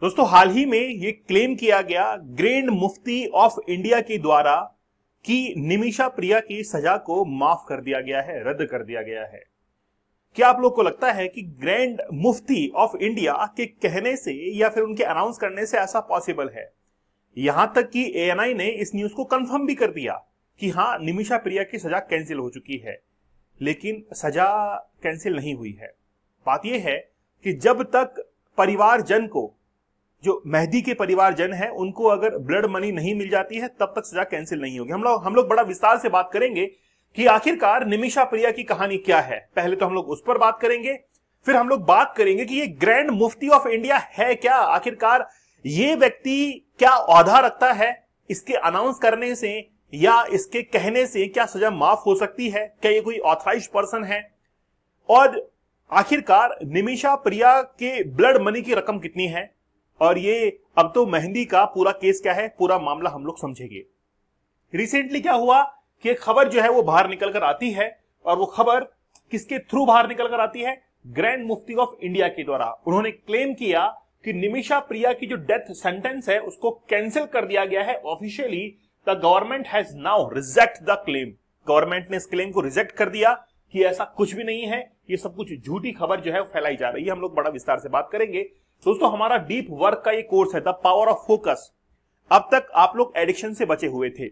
दोस्तों हाल ही में ये क्लेम किया गया ग्रैंड मुफ्ती ऑफ इंडिया के द्वारा कि निमिषा प्रिया की सजा को माफ कर दिया गया है, रद्द कर दिया गया है। क्या आप लोग को लगता है कि ग्रैंड मुफ्ती ऑफ इंडिया के कहने से या फिर उनके अनाउंस करने से ऐसा पॉसिबल है? यहां तक कि एएनआई ने इस न्यूज को कंफर्म भी कर दिया कि हां, निमिषा प्रिया की सजा कैंसिल हो चुकी है, लेकिन सजा कैंसिल नहीं हुई है। बात यह है कि जब तक परिवारजन को, जो मेहदी के परिवारजन है, उनको अगर ब्लड मनी नहीं मिल जाती है तब तक सजा कैंसिल नहीं होगी। हम लोग बड़ा विस्तार से बात करेंगे कि आखिरकार निमिषा प्रिया की कहानी क्या है। पहले तो हम लोग उस पर बात करेंगे, फिर हम लोग बात करेंगे कि ये ग्रैंड मुफ्ती ऑफ इंडिया है क्या, आखिरकार ये व्यक्ति क्या ओहदा रखता है, इसके अनाउंस करने से या इसके कहने से क्या सजा माफ हो सकती है, क्या ये कोई ऑथराइज्ड पर्सन है, और आखिरकार निमिषा प्रिया के ब्लड मनी की रकम कितनी है, और ये अब तो मेहंदी का पूरा केस क्या है, पूरा मामला हम लोग समझेंगे। रिसेंटली क्या हुआ कि एक खबर जो है वो बाहर निकल कर आती है, और वो खबर किसके थ्रू बाहर निकल कर आती है? ग्रैंड मुफ्ती ऑफ इंडिया के द्वारा। उन्होंने क्लेम किया कि निमिषा प्रिया की जो डेथ सेंटेंस है उसको कैंसिल कर दिया गया है officially. The government has now reject the claim. Government ने इस क्लेम को रिजेक्ट कर दिया कि ऐसा कुछ भी नहीं है, ये सब कुछ झूठी खबर जो है फैलाई जा रही है। हम लोग बड़ा विस्तार से बात करेंगे। दोस्तों हमारा डीप वर्क का ये कोर्स है द पावर ऑफ फोकस। अब तक आप लोग एडिक्शन से बचे हुए थे,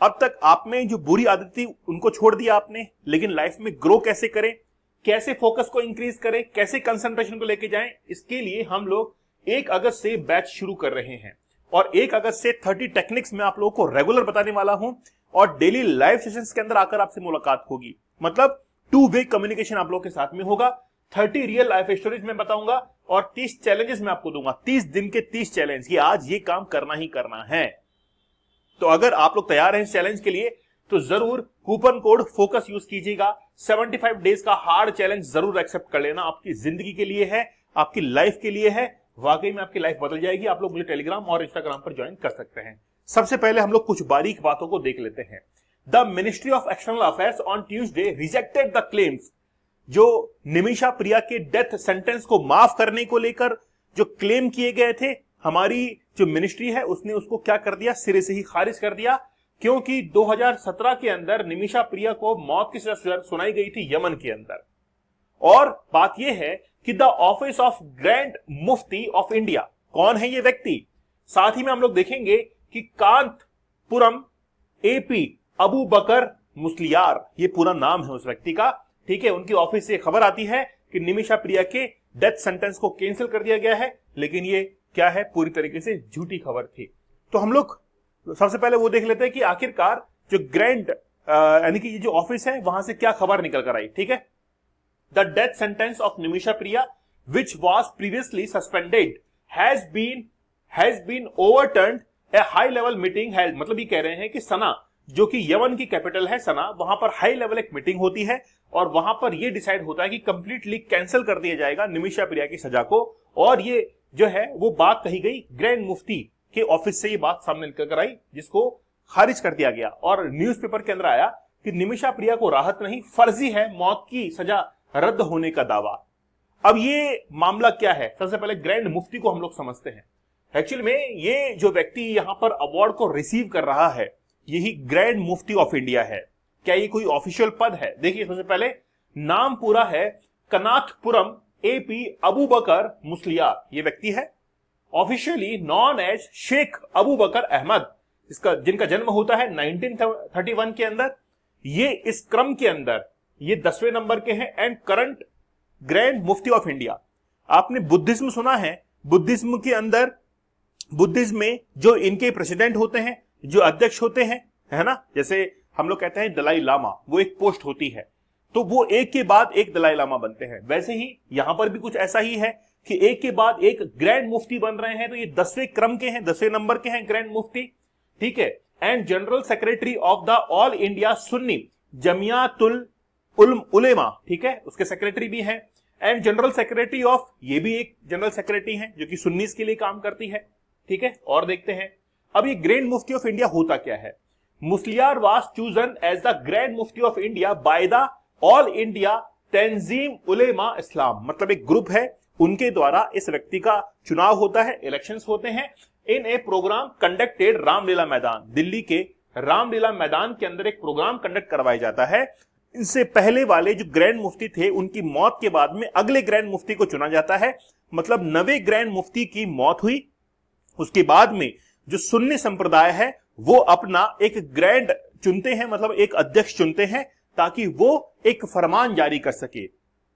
अब तक आप में जो बुरी आदत थी उनको छोड़ दिया आपने, लेकिन लाइफ में ग्रो कैसे करें, कैसे फोकस को इंक्रीज करें, कैसे कंसंट्रेशन को लेके जाएं, इसके लिए हम लोग 1 अगस्त से बैच शुरू कर रहे हैं। और 1 अगस्त से 30 टेक्निक्स में आप लोगों को रेगुलर बताने वाला हूं, और डेली लाइव सेशंस के अंदर आकर आपसे मुलाकात होगी। मतलब 2 वे कम्युनिकेशन आप लोगों के साथ में होगा। 30 रियल लाइफ स्टोरीज में बताऊंगा और 30 चैलेंजेस मैं आपको दूंगा। 30 दिन के 30 चैलेंज, ये आज ये काम करना ही करना है। तो अगर आप लोग तैयार हैं इस चैलेंज के लिए तो जरूर कूपन कोड फोकस यूज कीजिएगा। 75 डेज का हार्ड चैलेंज जरूर एक्सेप्ट कर लेना। आपकी जिंदगी के लिए है, आपकी लाइफ के लिए है, वाकई में आपकी लाइफ बदल जाएगी। आप लोग मुझे टेलीग्राम और इंस्टाग्राम पर ज्वाइन कर सकते हैं। सबसे पहले हम लोग कुछ बारीक बातों को देख लेते हैं। The ministry of external affairs on Tuesday rejected the claims. जो निमिषा प्रिया के डेथ सेंटेंस को माफ करने को लेकर जो क्लेम किए गए थे, हमारी जो मिनिस्ट्री है उसने उसको क्या कर दिया, सिरे से ही खारिज कर दिया। क्योंकि 2017 के अंदर निमिषा प्रिया को मौत की सजा सुनाई गई थी यमन के अंदर। और बात यह है कि द ऑफिस ऑफ ग्रैंड मुफ्ती ऑफ इंडिया, कौन है ये व्यक्ति? साथ ही में हम लोग देखेंगे कि कांतपुरम एपी अबू बकर मुस्लियार, ये पूरा नाम है उस व्यक्ति का। ठीक है, उनकी ऑफिस से खबर आती है कि निमिषा प्रिया के डेथ सेंटेंस को कैंसिल कर दिया गया है, लेकिन ये क्या है, पूरी तरीके से झूठी खबर थी। तो हम लोग सबसे पहले वो देख लेते हैं कि आखिरकार जो ग्रैंड यानी कि ये जो ऑफिस है वहां से क्या खबर निकल कर आई। ठीक है, the death sentence of Nimisha Priya which was previously suspended has been overturned. A high level meeting held, मतलब ये कह रहे हैं कि सना, जो कि यमन की कैपिटल है सना, वहां पर हाई लेवल एक मीटिंग होती है और वहां पर यह डिसाइड होता है कि कंप्लीटली कैंसिल कर दिया जाएगा निमिषा प्रिया की सजा को। और ये जो है वो बात कही गई ग्रैंड मुफ्ती के ऑफिस से, ये बात सामने निकल कर आई, जिसको खारिज कर दिया गया। और न्यूज़पेपर के अंदर आया कि निमिषा प्रिया को राहत नहीं, फर्जी है मौत की सजा रद्द होने का दावा। अब ये मामला क्या है, सबसे पहले ग्रैंड मुफ्ती को हम लोग समझते हैं। एक्चुअली में ये जो व्यक्ति यहां पर अवार्ड को रिसीव कर रहा है, यही ग्रैंड मुफ्ती ऑफ इंडिया है। क्या ये कोई ऑफिशियल पद है? देखिए, सबसे पहले नाम पूरा है कनाथपुरम एपी अबू बकर मुस्लियार, ये व्यक्ति है। Officially known as Sheikh Abu Bakr Ahmad, इसका जिनका जन्म होता है 1931 के अंदर। ये इस क्रम के अंदर ये 10वें नंबर के हैं एंड करंट ग्रैंड मुफ्ती ऑफ इंडिया। आपने बुद्धिज्म सुना है, बुद्धिज्म के अंदर, बुद्धिज्म में जो इनके प्रेसिडेंट होते हैं, जो अध्यक्ष होते हैं, है ना, जैसे हम लोग कहते हैं दलाई लामा, वो एक पोस्ट होती है, तो वो एक के बाद एक दलाई लामा बनते हैं। वैसे ही यहां पर भी कुछ ऐसा ही है कि एक के बाद एक ग्रैंड मुफ्ती बन रहे हैं। तो ये 10वें क्रम के हैं, 10वें नंबर के हैं ग्रैंड मुफ्ती। ठीक है, and general secretary of the All India Sunni Jamiyyathul Ulama, ठीक है, उसके सेक्रेटरी भी हैं। एंड जनरल सेक्रेटरी ऑफ, ये भी एक जनरल सेक्रेटरी हैं जो कि सुन्नीस के लिए काम करती है। ठीक है, और देखते हैं अब ये ग्रैंड मुफ्ती ऑफ इंडिया होता क्या है। Musliyar was chosen as the grand मुफ्ती of India by the All India Tanzeem Ulama Islam, मतलब एक ग्रुप है उनके द्वारा इस व्यक्ति का चुनाव होता है, इलेक्शंस होते हैं इन ए प्रोग्राम कंडक्टेड रामलीला मैदान। दिल्ली के रामलीला मैदान के अंदर एक प्रोग्राम कंडक्ट करवाया जाता है। इससे पहले वाले जो ग्रैंड मुफ्ती थे उनकी मौत के बाद में अगले ग्रैंड मुफ्ती को चुना जाता है। मतलब 90 ग्रैंड मुफ्ती की मौत हुई, उसके बाद में जो सुन्नी संप्रदाय है वो अपना एक ग्रैंड चुनते हैं, मतलब एक अध्यक्ष चुनते हैं ताकि वो एक फरमान जारी कर सके,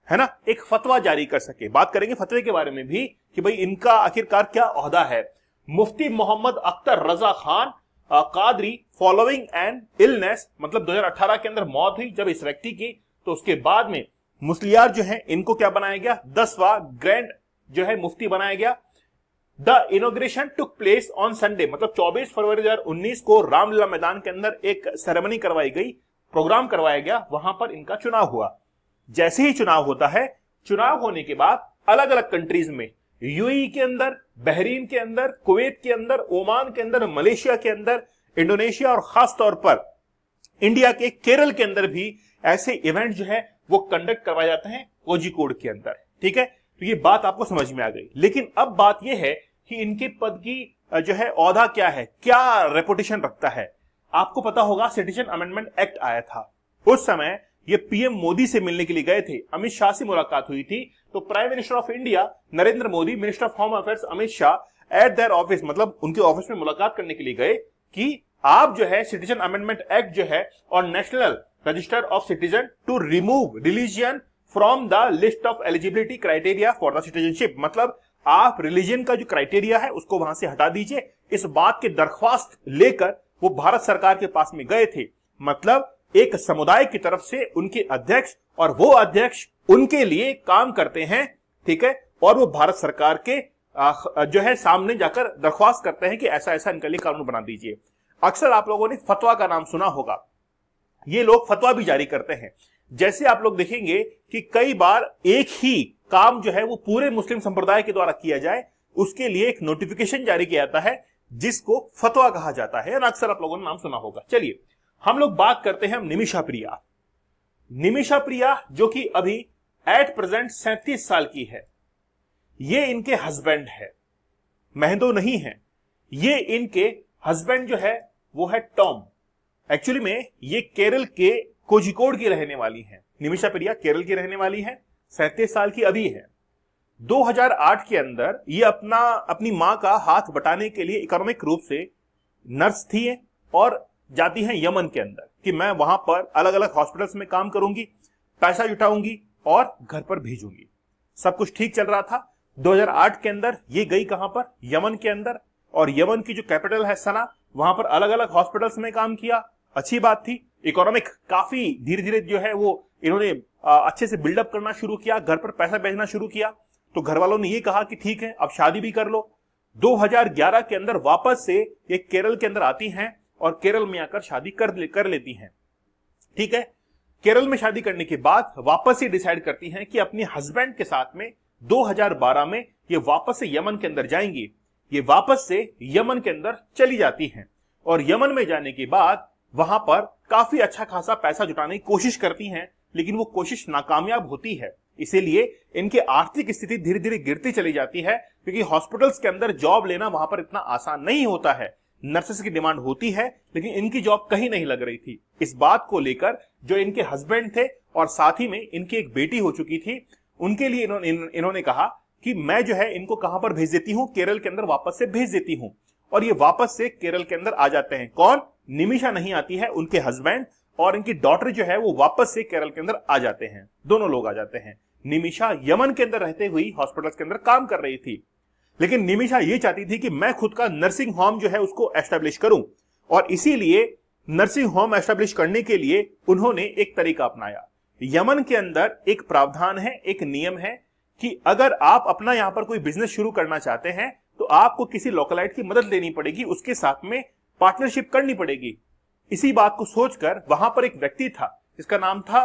है ना, एक फतवा जारी कर सके। बात करेंगे फतवे के बारे में भी कि भाई इनका आखिरकार क्या ओहदा है। Mufti Mohammad Akhtar Raza Khan Qadri following an illness, मतलब 2018 के अंदर मौत हुई जब इस व्यक्ति की, तो उसके बाद में मुस्लियार जो है इनको क्या बनाया गया, 10वां ग्रैंड जो है मुफ्ती बनाया गया। The inauguration took place on Sunday, मतलब 24 फरवरी 2019 को रामलीला मैदान के अंदर एक सेरेमनी करवाई गई, प्रोग्राम करवाया गया, वहां पर इनका चुनाव हुआ। जैसे ही चुनाव होता है, चुनाव होने के बाद अलग अलग कंट्रीज में, यूएई के अंदर, बहरीन के अंदर, कुवैत के अंदर, ओमान के अंदर, मलेशिया के अंदर, इंडोनेशिया और खास तौर पर इंडिया के केरल के अंदर भी ऐसे इवेंट जो है वो कंडक्ट करवाए जाते हैं कोझिकोड के अंदर। ठीक है, तो ये बात आपको समझ में आ गई। लेकिन अब बात यह है कि इनके पद की जो है ओहदा क्या है, क्या रेपुटेशन रखता है। आपको पता होगा सिटीजन अमेंडमेंट एक्ट आया था, उस समय ये पीएम मोदी से मिलने के लिए गए थे, अमित शाह से मुलाकात हुई थी। तो prime minister of India Narendra Modi, minister of home affairs Amit Shah eight their office, मतलब उनके ऑफिस में मुलाकात करने के लिए गए कि आप जो है सिटीजन अमेंडमेंट एक्ट जो है और national register of citizen to remove religion from the list of eligibility criteria for the citizenship, मतलब आप रिलीजन का जो क्राइटेरिया है उसको वहां से हटा दीजिए। इस बात की दरख्वास्त लेकर वो भारत सरकार के पास में गए थे। मतलब एक समुदाय की तरफ से उनके अध्यक्ष, और वो अध्यक्ष उनके लिए काम करते हैं, ठीक है, और वो भारत सरकार के जो है सामने जाकर दरख्वास्त करते हैं कि ऐसा ऐसा इनके लिए कानून बना दीजिए। अक्सर आप लोगों ने फतवा का नाम सुना होगा, ये लोग फतवा भी जारी करते हैं। जैसे आप लोग देखेंगे कि कई बार एक ही काम जो है वो पूरे मुस्लिम संप्रदाय के द्वारा किया जाए, उसके लिए एक नोटिफिकेशन जारी किया जाता है जिसको फतवा कहा जाता है, अक्सर आप लोगों ने नाम सुना होगा। चलिए हम लोग बात करते हैं निमिषा प्रिया। निमिषा प्रिया जो कि अभी एट प्रेजेंट 37 साल की है, ये इनके हस्बैंड है, महंदो नहीं है, ये इनके हस्बैंड जो है वो है टॉम। एक्चुअली में ये केरल के कोझिकोड की रहने वाली है। निमिषा प्रिया केरल की रहने वाली है, 37 साल की अभी है। 2008 के अंदर ये अपनी मां का हाथ बटाने के लिए इकोनॉमिक रूप से नर्स थी और जाती हैं यमन के अंदर कि मैं वहां पर अलग अलग हॉस्पिटल्स में काम करूंगी, पैसा जुटाऊंगी और घर पर भेजूंगी। सब कुछ ठीक चल रहा था। 2008 के अंदर ये गई कहां पर, यमन के अंदर, और यमन की जो कैपिटल है सना, वहां पर अलग अलग हॉस्पिटल्स में काम किया। अच्छी बात थी, इकोनॉमिक काफी धीरे धीरे जो है वो इन्होंने अच्छे से बिल्डअप करना शुरू किया, घर पर पैसा भेजना शुरू किया। तो घर वालों ने ये कहा कि ठीक है अब शादी भी कर लो। 2011 के अंदर वापस से ये केरल के अंदर आती हैं और केरल में आकर शादी कर लेती हैं। ठीक है, केरल में शादी करने के बाद वापस ये डिसाइड करती हैं कि अपने हस्बैंड के साथ में 2012 में ये वापस से यमन के अंदर जाएंगी। ये वापस से यमन के अंदर चली जाती हैं और यमन में जाने के बाद वहां पर काफी अच्छा खासा पैसा जुटाने की कोशिश करती हैं, लेकिन वो कोशिश नाकामयाब होती है। इसीलिए इनकी आर्थिक स्थिति धीरे धीरे गिरती चली जाती है, क्योंकि हॉस्पिटल्स के अंदर जॉब लेना वहां पर इतना आसान नहीं होता है। नर्सेस की डिमांड होती है, लेकिन इनकी जॉब कहीं नहीं लग रही थी। इस बात को लेकर जो इनके हस्बैंड थे और साथ ही में इनकी एक बेटी हो चुकी थी, उनके लिए इन्होंने कहा कि मैं जो है इनको कहां पर भेज देती हूं, केरल के अंदर वापस से भेज देती हूं। और ये वापस से केरल के अंदर आ जाते हैं। कौन? निमिषा नहीं आती है, उनके हस्बैंड और इनकी डॉटर जो है वो वापस से केरल के अंदर आ जाते हैं। दोनों लोग आ जाते हैं। निमिषा यमन के अंदर रहते हुए हॉस्पिटल्स के अंदर काम कर रही थी, लेकिन निमिषा ये चाहती थी कि मैं खुद का नर्सिंग होम जो है उसको एस्टेब्लिश करूं, और इसीलिए नर्सिंग होम एस्टेब्लिश करने के लिए उन्होंने एक तरीका अपनाया। यमन के अंदर एक प्रावधान है, एक नियम है कि अगर आप अपना यहां पर कोई बिजनेस शुरू करना चाहते हैं तो आपको किसी लोकलाइट की मदद लेनी पड़ेगी, उसके साथ में पार्टनरशिप करनी पड़ेगी। इसी बात को सोचकर वहां पर एक व्यक्ति था, जिसका नाम था,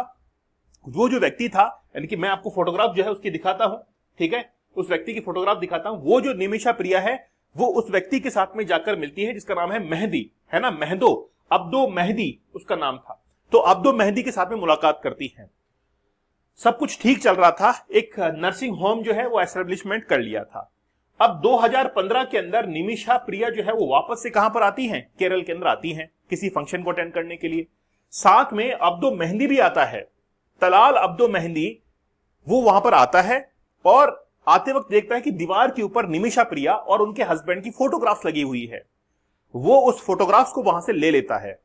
वो जो व्यक्ति था, यानी कि मैं आपको फोटोग्राफ जो है उसकी दिखाता हूं, ठीक है, उस व्यक्ति की फोटोग्राफ दिखाता हूं। वो जो निमिषा प्रिया है वो उस व्यक्ति के साथ में जाकर मिलती है जिसका नाम है मेहदी, है ना, मेहदो, अब्दो मेहदी उसका नाम था। तो अब्दो मेहदी के साथ में मुलाकात करती है। सब कुछ ठीक चल रहा था, एक नर्सिंग होम जो है वो एस्टेब्लिशमेंट कर लिया था। अब 2015 के अंदर निमिषा प्रिया जो है वो वापस से कहां पर आती हैं, केरल के अंदर आती हैं किसी फंक्शन को अटेंड करने के लिए। साथ में अब्दो मेहंदी भी आता है, तलाल अब्दो मेहंदी वो वहां पर आता है और आते वक्त देखता है कि दीवार के ऊपर निमिषा प्रिया और उनके हस्बैंड की फोटोग्राफ्स लगी हुई है। वो उस फोटोग्राफ्स को वहां से ले लेता है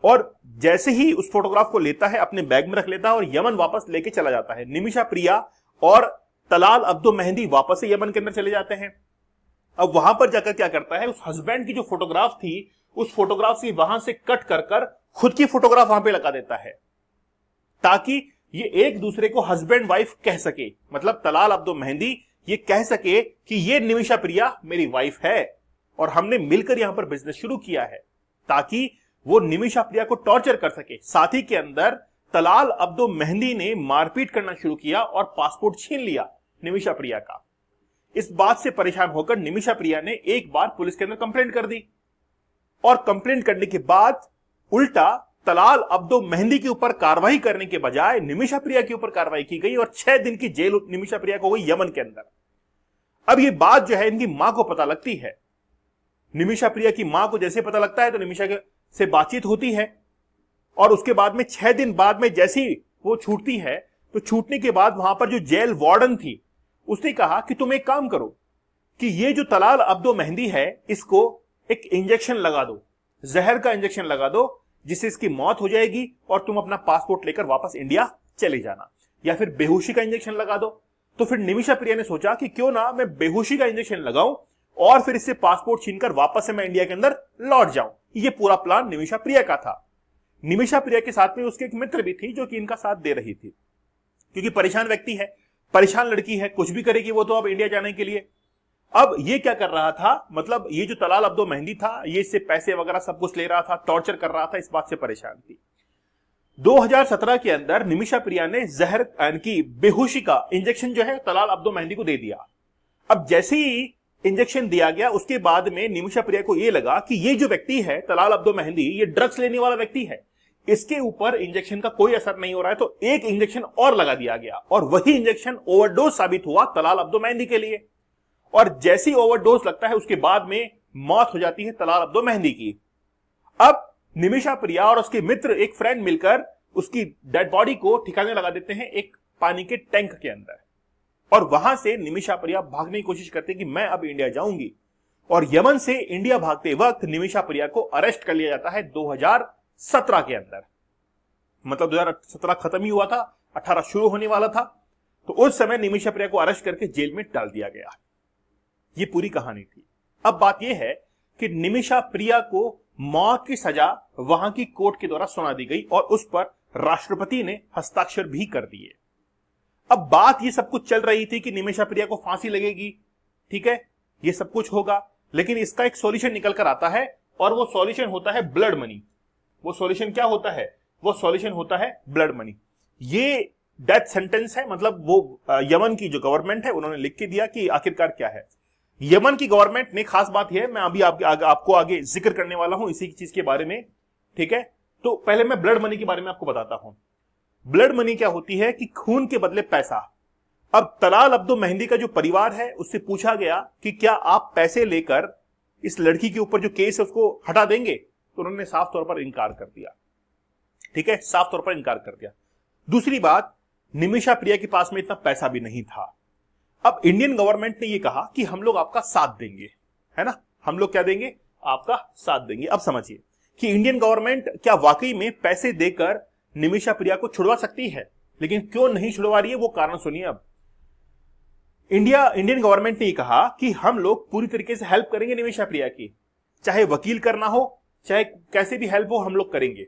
और जैसे ही उस फोटोग्राफ को लेता है अपने बैग में रख लेता है और यमन वापस लेके चला जाता है। निमिषा प्रिया और तलाल अब्दो मेहंदी वापस से यमन के अंदर चले जाते हैं। अब वहां पर जाकर क्या करता है, उस हस्बैंड की जो फोटोग्राफ थी उस फोटोग्राफ से वहां से कट कर कर खुद की फोटोग्राफ वहां पे लगा देता है, ताकि ये एक दूसरे को हस्बैंड वाइफ कह सके। मतलब तलाल अब्दो मेहंदी ये कह सके कि ये निमिषा प्रिया मेरी वाइफ है और हमने मिलकर यहां पर बिजनेस शुरू किया है, ताकि वो निमिषा प्रिया को टॉर्चर कर सके। साथ ही के अंदर तलाल अब्दो मेहंदी ने मारपीट करना शुरू किया और पासपोर्ट छीन लिया निमिषा प्रिया का। इस बात से परेशान होकर निमिषा प्रिया ने एक बार पुलिस के अंदर कंप्लेंट कर दी और कंप्लेंट करने के बाद उल्टा तलाल अब्दो मेहंदी के ऊपर कार्रवाई करने के बजाय निमिषा प्रिया के ऊपर कार्रवाई की गई और 6 दिन की जेल निमिषा प्रिया को हुई यमन के अंदर। अब ये बात जो है इनकी मां को पता लगती है। निमिषा प्रिया की मां को जैसे पता लगता है तो निमिषा से बातचीत होती है और उसके बाद में 6 दिन बाद में जैसी वो छूटती है तो छूटने के बाद वहां पर जो जेल वार्डन थी उसने कहा कि तुम एक काम करो कि ये जो तलाल अब्दो मेहंदी है इसको एक इंजेक्शन लगा दो, जहर का इंजेक्शन लगा दो, जिससे इसकी मौत हो जाएगी और तुम अपना पासपोर्ट लेकर वापस इंडिया चले जाना, या फिर बेहोशी का इंजेक्शन लगा दो। तो फिर निमिषा प्रिया ने सोचा कि क्यों ना मैं बेहोशी का इंजेक्शन लगाऊं और फिर इससे पासपोर्ट छीनकर वापस से मैं इंडिया के अंदर लौट जाऊं। ये पूरा प्लान निमिषा प्रिया का था। निमिषा प्रिया के साथ में उसके एक मित्र भी थी जो कि इनका साथ दे रही थी, क्योंकि परेशान व्यक्ति है, परेशान लड़की है, कुछ भी करेगी वो तो अब इंडिया जाने के लिए। अब ये क्या कर रहा था, मतलब ये जो तलाल अब्दो मेहंदी था ये इससे पैसे वगैरह सब कुछ ले रहा था, टॉर्चर कर रहा था, इस बात से परेशान थी। 2017 के अंदर निमिषा प्रिया ने जहर की बेहोशी का इंजेक्शन जो है तलाल अब्दो मेहंदी को दे दिया। अब जैसे ही इंजेक्शन दिया गया उसके बाद में निमिषा प्रिया को यह लगा कि ये जो व्यक्ति है तलाल अब्दो मेहंदी ये ड्रग्स लेने वाला व्यक्ति है, इसके ऊपर इंजेक्शन का कोई असर नहीं हो रहा है, तो एक इंजेक्शन और लगा दिया गया और वही इंजेक्शन ओवरडोज साबित हुआ तलाल अब्दो मेहंदी के लिए। और जैसी ओवरडोज लगता है उसके बाद में मौत हो जाती है तलाल अब्दो मेहंदी की। अब निमिषा प्रिया और उसके मित्र एक फ्रेंड मिलकर उसकी डेड बॉडी को ठिकाने लगा देते हैं एक पानी के टैंक के अंदर और वहां से निमिषा प्रिया भागने की कोशिश करती है कि मैं अब इंडिया जाऊंगी। और यमन से इंडिया भागते वक्त निमिषा प्रिया को अरेस्ट कर लिया जाता है 2017 के अंदर। मतलब 2017 खत्म ही हुआ था, 18 शुरू होने वाला था, तो उस समय निमिषा प्रिया को अरेस्ट करके जेल में डाल दिया गया। ये पूरी कहानी थी। अब बात यह है कि निमिषा प्रिया को मौत की सजा वहां की कोर्ट के द्वारा सुना दी गई और उस पर राष्ट्रपति ने हस्ताक्षर भी कर दिए। अब बात ये सब कुछ चल रही थी कि निमिषा प्रिया को फांसी लगेगी, ठीक है, ये सब कुछ होगा, लेकिन इसका एक सॉल्यूशन निकल कर आता है और वो सॉल्यूशन होता है ब्लड मनी। वो सॉल्यूशन क्या होता है, वो सॉल्यूशन होता है ब्लड मनी। ये डेथ सेंटेंस है, मतलब वो यमन की जो गवर्नमेंट है उन्होंने लिख के दिया कि आखिरकार क्या है। यमन की गवर्नमेंट ने, खास बात यह है, मैं अभी आपको आगे जिक्र करने वाला हूं इसी चीज के बारे में, ठीक है। तो पहले मैं ब्लड मनी के बारे में आपको बताता हूं। ब्लड मनी क्या होती है कि खून के बदले पैसा। अब तलाल अब्दो मेहंदी का जो परिवार है उससे पूछा गया कि क्या आप पैसे लेकर इस लड़की के ऊपर जो केस है उसको हटा देंगे, तो उन्होंने साफ तौर पर इनकार कर दिया, ठीक है, साफ तौर पर इनकार कर दिया। दूसरी बात, निमिषा प्रिया के पास में इतना पैसा भी नहीं था। अब इंडियन गवर्नमेंट ने यह कहा कि हम लोग आपका साथ देंगे, है ना, हम लोग क्या देंगे, आपका साथ देंगे। अब समझिए कि इंडियन गवर्नमेंट क्या वाकई में पैसे देकर निमिषा प्रिया को छुड़वा सकती है, लेकिन क्यों नहीं छुड़वा रही है वो कारण सुनिए। अब इंडियन गवर्नमेंट ने कहा कि हम लोग पूरी तरीके से हेल्प करेंगे निमिषा प्रिया की, चाहे वकील करना हो चाहे कैसे भी हेल्प हो हम लोग करेंगे।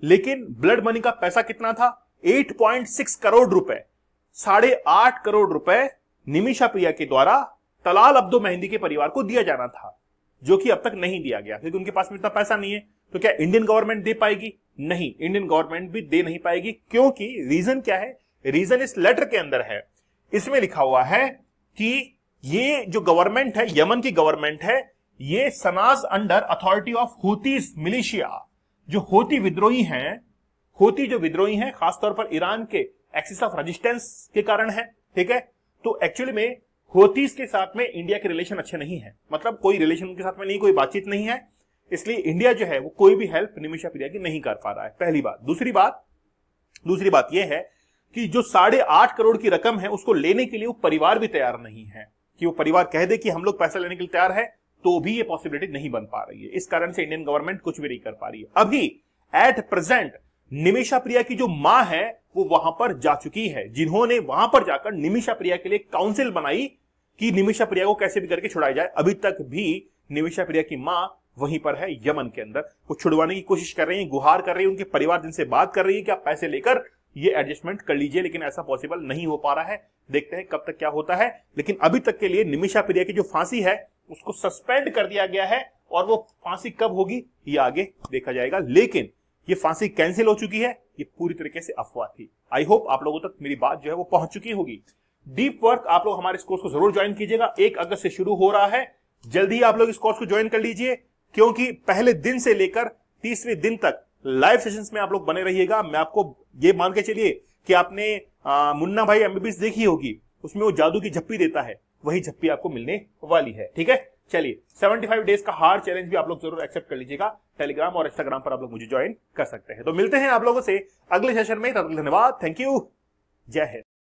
लेकिन ब्लड मनी का पैसा कितना था, 8.6 करोड़ रुपए, 8.5 करोड़ रुपए निमिषा प्रिया के द्वारा तलाल अब्दो मेहंदी के परिवार को दिया जाना था, जो कि अब तक नहीं दिया गया क्योंकि उनके पास में इतना पैसा नहीं है। तो क्या इंडियन गवर्नमेंट दे पाएगी? नहीं, इंडियन गवर्नमेंट भी दे नहीं पाएगी। क्योंकि रीजन क्या है, रीजन इस लेटर के अंदर है। इसमें लिखा हुआ है कि ये जो गवर्नमेंट है, यमन की गवर्नमेंट है, ये Sanaa's under authority of Houthis militia, जो हूती विद्रोही हैं, हूती जो विद्रोही हैं, खासतौर पर ईरान के एक्सिस ऑफ रेजिस्टेंस के कारण है, ठीक है। तो एक्चुअली में हौथीज के साथ में इंडिया के रिलेशन अच्छे नहीं है, मतलब कोई रिलेशन उनके साथ में नहीं, कोई बातचीत नहीं है, इसलिए इंडिया जो है वो कोई भी हेल्प निमिषा प्रिया की नहीं कर पा रहा है, पहली बात। दूसरी बात यह है कि जो 8.5 करोड़ की रकम है उसको लेने के लिए वो परिवार भी तैयार नहीं है, कि वो परिवार कह दे कि हम लोग पैसा लेने के लिए तैयार है, तो भी ये पॉसिबिलिटी नहीं बन पा रही है। इस कारण से इंडियन गवर्नमेंट कुछ भी नहीं कर पा रही है। अभी एट प्रेजेंट निमिषा प्रिया की जो मां है वो वहां पर जा चुकी है, जिन्होंने वहां पर जाकर निमिषा प्रिया के लिए काउंसिल बनाई कि निमिषा प्रिया को कैसे भी करके छुड़ाया जाए। अभी तक भी निमिषा प्रिया की मां वहीं पर है यमन के अंदर, वो छुड़वाने की कोशिश कर रही है, गुहार कर रही है, उनके परिवार जिनसे बात कर रही है कि आप पैसे लेकर ये एडजस्टमेंट कर लीजिए, लेकिन ऐसा पॉसिबल नहीं हो पा रहा है। देखते हैं कब तक क्या होता है, लेकिन अभी तक के लिए निमिषा प्रिया की जो फांसी है उसको सस्पेंड कर दिया गया है, और वो फांसी कब होगी ये आगे देखा जाएगा। लेकिन ये फांसी कैंसिल हो चुकी है, ये पूरी तरीके से अफवाह थी। आई होप आप लोगों तक मेरी बात जो है वो पहुंच चुकी होगी। डीप वर्क आप लोग हमारे इस कोर्स को जरूर ज्वाइन कीजिएगा, 1 अगस्त से शुरू हो रहा है, जल्दी ही आप लोग इस कोर्स को ज्वाइन कर लीजिए, क्योंकि पहले दिन से लेकर 30वें दिन तक लाइव सेशंस में आप लोग बने रहिएगा। मैं आपको ये मान के चलिए कि आपने मुन्ना भाई एमबीबीएस देखी होगी, उसमें वो जादू की झप्पी देता है, वही झप्पी आपको मिलने वाली है, ठीक है। चलिए 75 डेज का हार्ड चैलेंज भी आप लोग जरूर एक्सेप्ट कर लीजिएगा। टेलीग्राम और इंस्टाग्राम पर आप लोग मुझे ज्वाइन कर सकते हैं। तो मिलते हैं आप लोगों से अगले सेशन में, तब तक धन्यवाद, थैंक यू, जय हिंद।